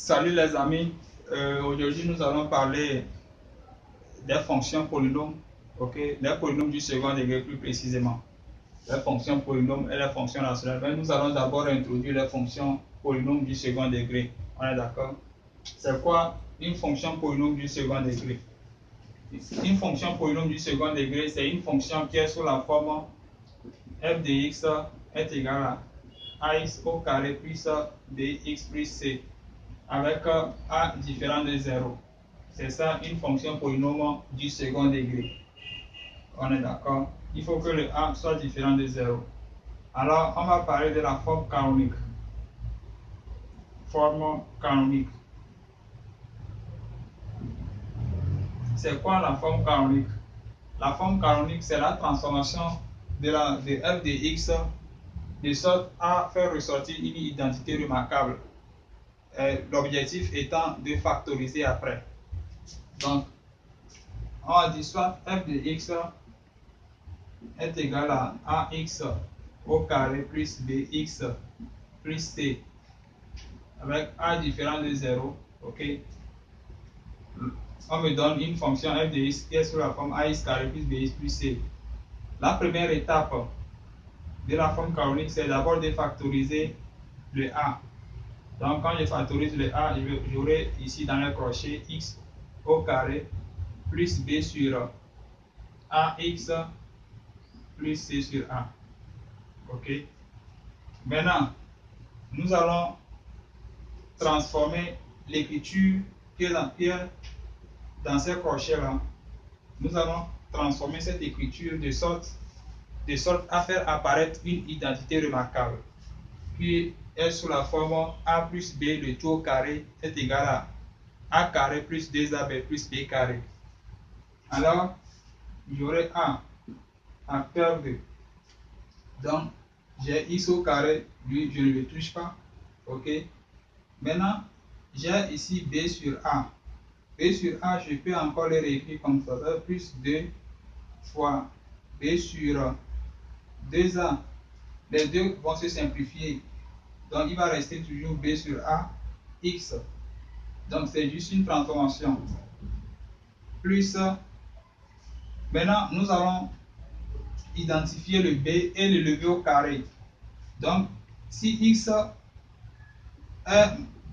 Salut les amis, aujourd'hui nous allons parler des fonctions polynômes, ok, des polynômes du second degré plus précisément, les fonctions polynômes et les fonctions rationnelles. Mais nous allons d'abord introduire les fonctions polynômes du second degré, on est d'accord? C'est quoi une fonction polynôme du second degré? Une fonction polynôme du second degré, c'est une fonction qui est sous la forme f de x est égal à ax au carré plus bx plus c, avec a différent de 0. C'est ça une fonction polynôme du second degré. On est d'accord? Il faut que le a soit différent de 0. Alors, on va parler de la forme canonique. Forme canonique. C'est quoi la forme canonique? La forme canonique, c'est la transformation de f de x de sorte à faire ressortir une identité remarquable. L'objectif étant de factoriser après. Donc, on va dire soit f de x est égal à ax au carré plus bx plus c avec a différent de 0, ok. On me donne une fonction f de x qui est sous la forme ax carré plus bx plus c. La première étape de la forme canonique, c'est d'abord de factoriser le a. Donc, quand je factorise le a, j'aurai ici dans le crochet x au carré plus b sur ax plus c sur a. Ok. Maintenant, nous allons transformer l'écriture qui est dans ces crochets-là. Nous allons transformer cette écriture de sorte à faire apparaître une identité remarquable qui est sous la forme a plus b le tout au carré est égal à a carré plus 2ab plus b carré. Alors, j'aurai a facteur de. Donc, j'ai x au carré, lui, je ne le touche pas. Ok. Maintenant, j'ai ici b sur a. B sur a, je peux encore le réécrire comme ça. Plus 2 fois b sur 2a. Les deux vont se simplifier. Donc, il va rester toujours b sur a x. Donc, c'est juste une transformation. Plus, maintenant, nous allons identifier le b et le lever au carré. Donc, si x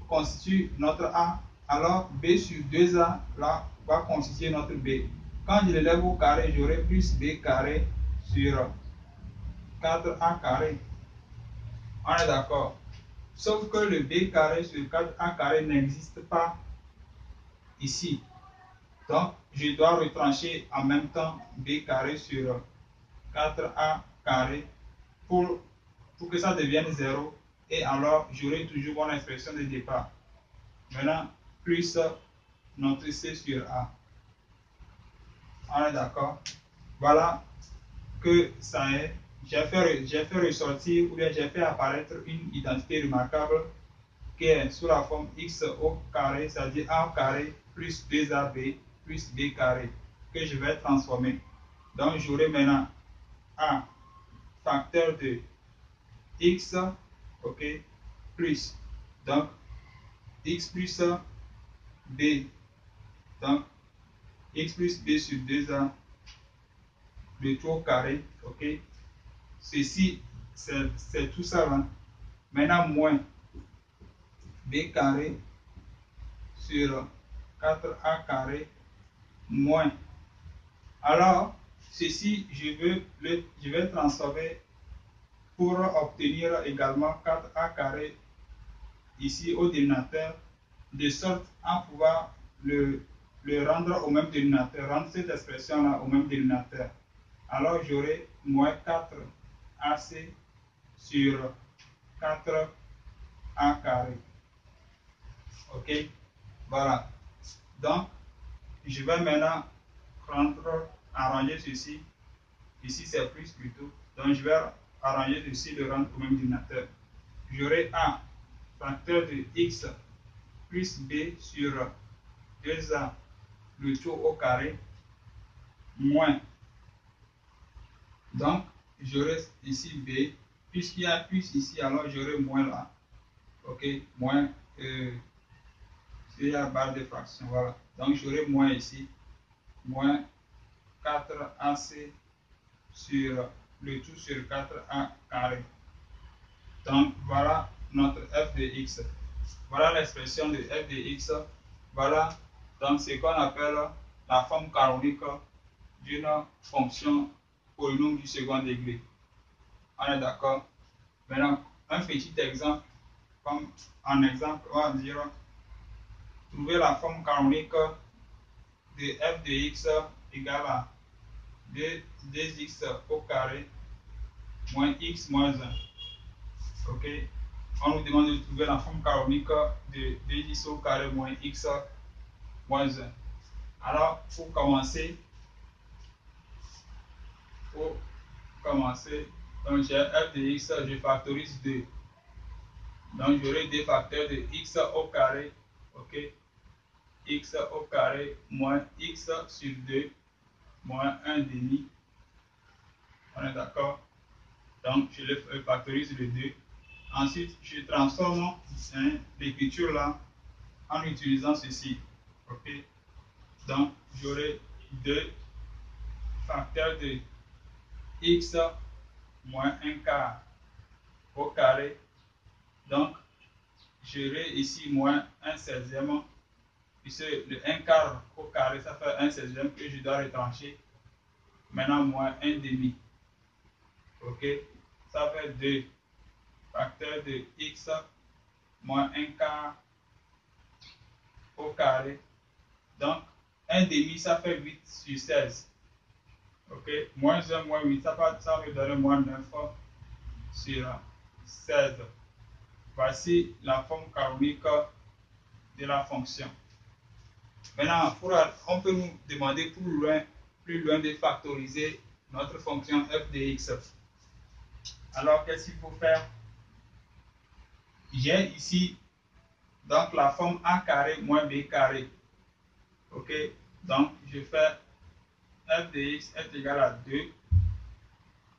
constitue notre a, alors b sur 2a là, va constituer notre b. Quand je le lève au carré, j'aurai plus b carré sur 4a carré. On est d'accord? Sauf que le b carré sur 4a carré n'existe pas ici. Donc, je dois retrancher en même temps b carré sur 4a carré pour que ça devienne 0. Et alors, j'aurai toujours mon expression de départ. Maintenant, plus notre c sur a. On est d'accord? Voilà que ça est. J'ai fait ressortir ou bien j'ai fait apparaître une identité remarquable qui est sous la forme x au carré, c'est-à-dire a au carré plus 2ab plus b carré, que je vais transformer. Donc, j'aurai maintenant a facteur de x, ok, plus, donc, x plus b, donc, x plus b sur 2a, le tout au carré, ok. Ceci, c'est tout ça là. Maintenant, moins b carré sur 4a carré moins. Alors, ceci, je vais transformer pour obtenir également 4a carré ici au dénominateur, de sorte à pouvoir le rendre au même dénominateur, rendre cette expression-là au même dénominateur. Alors, j'aurai moins 4ac sur 4a carré. Ok, voilà. Donc, je vais maintenant arranger ceci. Ici, c'est plus plutôt. Donc, je vais arranger ceci, le rendre au même dénominateur. J'aurai a facteur de x plus b sur 2a le tout au carré moins. Donc, j'aurai ici b. Puisqu'il y a plus ici, alors j'aurai moins là. Ok, moins il y a la barre de fraction. Voilà. Donc j'aurai moins ici, moins 4AC sur le tout sur 4A carré. Donc voilà notre f de x. Voilà l'expression de f de x. Voilà donc ce qu'on appelle la forme canonique d'une fonction polynôme du second degré. On est d'accord? Maintenant, un petit exemple, comme en exemple, on va dire trouver la forme canonique de f de x égale à 2x au carré moins x moins 1. Ok? On nous demande de trouver la forme canonique de 2x au carré moins x moins 1. Alors, pour commencer, donc j'ai f de x, je factorise 2. Donc j'aurai 2 facteurs de x au carré, ok? X au carré moins x sur 2 moins 1 demi. On est d'accord? Donc je le factorise le 2. Ensuite, je transforme l'écriture là en utilisant ceci. Ok? Donc j'aurai 2 facteurs de x moins 1 quart au carré. Donc j'aurai ici moins 1 16e. Puisque le 1 quart au carré, ça fait 1 16e que je dois retrancher. Maintenant, moins 1 demi. Ok? Ça fait 2 facteurs de x moins 1 quart au carré. Donc, 1 demi, ça fait 8 sur 16. Ok? Moins 1, moins 8, ça va me donner moins 9 sur 16. Voici la forme canonique de la fonction. Maintenant, on peut nous demander plus loin de factoriser notre fonction f de x. Alors, qu'est-ce qu'il faut faire? J'ai ici donc la forme a carré moins b carré. Ok? Donc, je fais f de x est égal à 2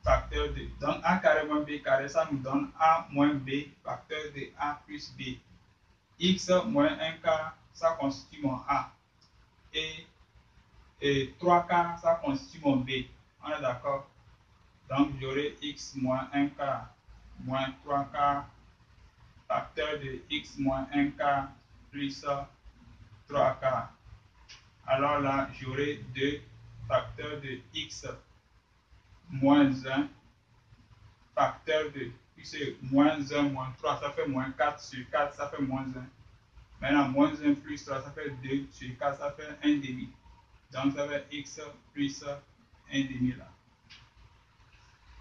facteur de. Donc, a carré moins b carré, ça nous donne a moins b facteur de a plus b. X moins 1 quart, ça constitue mon a. Et 3 quarts, ça constitue mon b. On est d'accord? Donc, j'aurai x moins 1 quart moins 3 quarts facteur de x moins 1 quart plus 3 quarts. Alors là, j'aurai 2 facteurs de x moins 1 facteur de, puisque moins 1 moins 3, ça fait moins 4 sur 4, ça fait moins 1. Maintenant, moins 1 plus 3, ça fait 2 sur 4, ça fait 1 demi. Donc, ça fait x plus 1 demi là.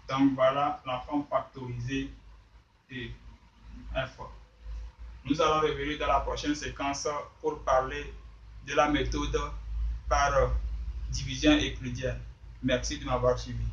Donc, voilà la forme factorisée de f. Nous allons revenir dans la prochaine séquence pour parler de la méthode par division euclidienne. Merci de m'avoir suivi.